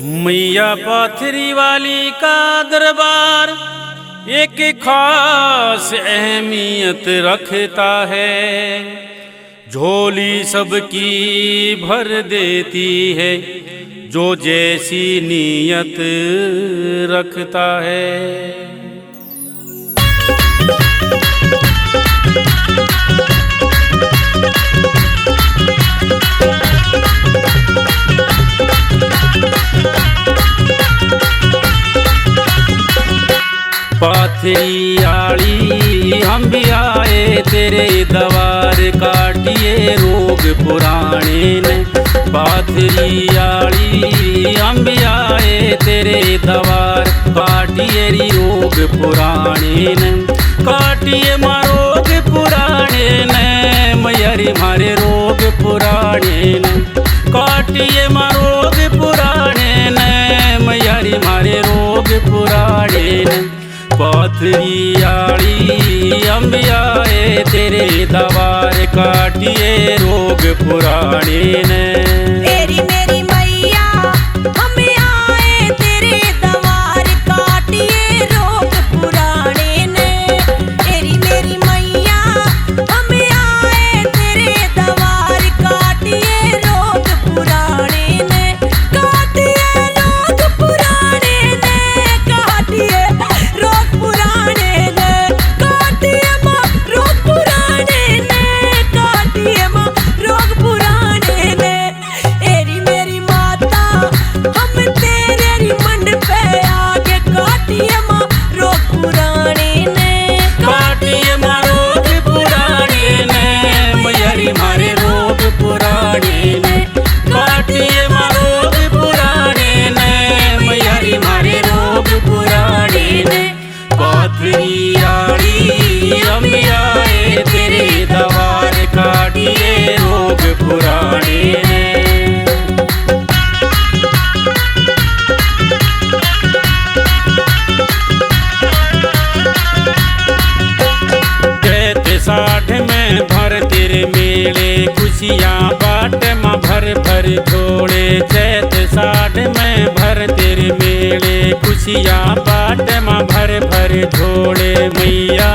मैया पाथरी वाली का दरबार एक खास अहमियत रखता है। झोली सबकी भर देती है जो जैसी नीयत रखता है। पाथरी आली हम भी आए तेरे दवार, काटिए रोग पुराने ने। पाथरी आली हम भी आए तेरे दवार, काटिए रोग पुराने ने। काटिए रोग पुराने ने मयरी मारे रोग पुराने ने। काटिए रोग पुराने ने मयरी मारे रोग पुराने ने। पाथरी आली हम आए तेरे दवार, काटिए रोग पुराने ने। मेरी मेरी मैया हम आए तेरे दवार, काटिए रोग पुराने ने। मेरी मेरी मैया हम आए तेरे दवार, काटिए रोग पुराने ने। काटिए रोग पुराने ने, काटिए रोग पुराने ने। काटिए रोग पुराने ने, काटिए रोग पुराने ने। एरी मेरी माता हम तेरे मंड पे आगे, काटिए रोग पुराने ने। काटिए रोग पुराने ने मयरी मारे रोग पुराने ने। काटिए रोग पुराने ने मयरी मारे रोग पुराने ने। पाथरी आली हम आए तेरे दवार, काटिए रोग पुराने ने। कहते 60 में भर तेरे मेले, खुशियाँ बाट माँ भर भर झोड़े। चैत 60 में भर तेरे मेले, खुशियाँ बाट माँ भर भर झोड़े। मैया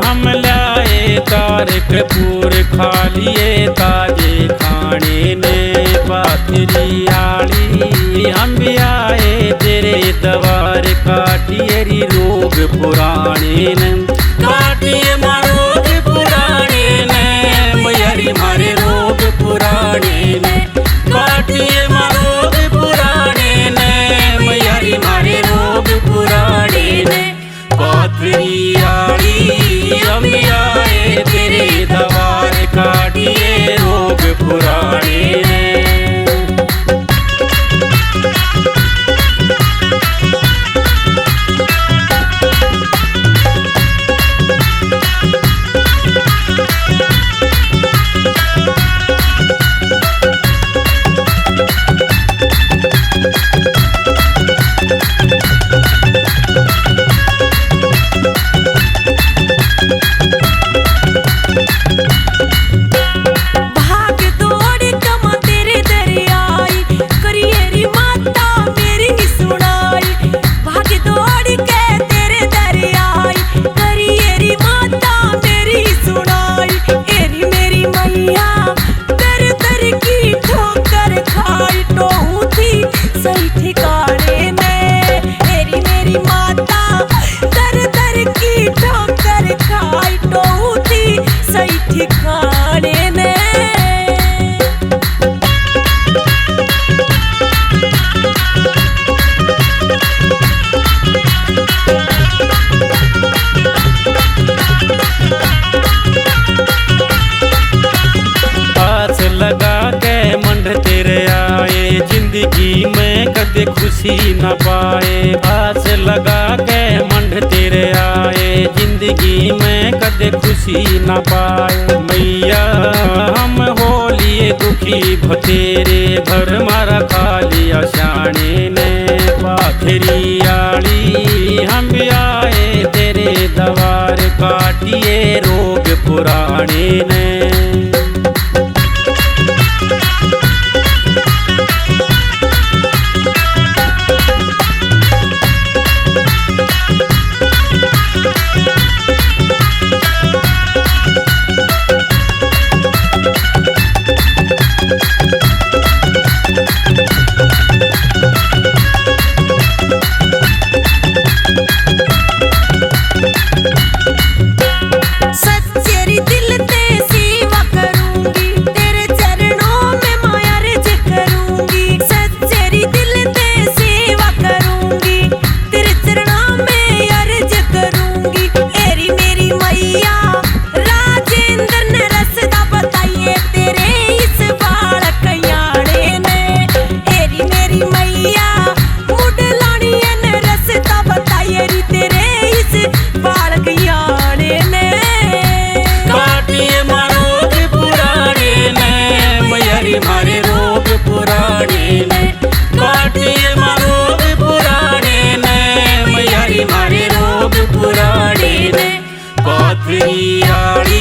हम लाए तारक पूर, खा लिए ताजे खाने ने। पाथरी आली हम भी आए तेरे दवार, काटिए रोग पुराने ने। काटिए रोग पुराने ने मयरी मारे रोग पुराने ने। काटिए रोग पुराने ने मयरी मारे रोग पुराने ने। पाथरी आली हम आए तेरे दवार, काटिए रोग पुराने ने। भाग दौड़ कम तेरे दरियाई, करिए री माता मेरी सुनाई। भाग दौड़ के तेरे दरियाई, करिए री माता मेरी सुनाई। एरी मेरी मैया दर दर की ठोकर खाई, टोहू थी सही ठिकाने में। एरी मेरी माता दर दर की ठोकर खाई, टोहू थी सही ठिकाने में। आस लगा के मंड तेरे आए, जिंदगी में कदे खुशी न पाए। आस लगा के मंड तेरे आए, जिंदगी में कदे खुशी न पाए। मैया हम हो लिए दुखी भतेरे, घर मारा खाली शाने ने। पाथरी आली हम आए तेरे दवार, काटिए रोग पुराने ने। पथरी आड़ी।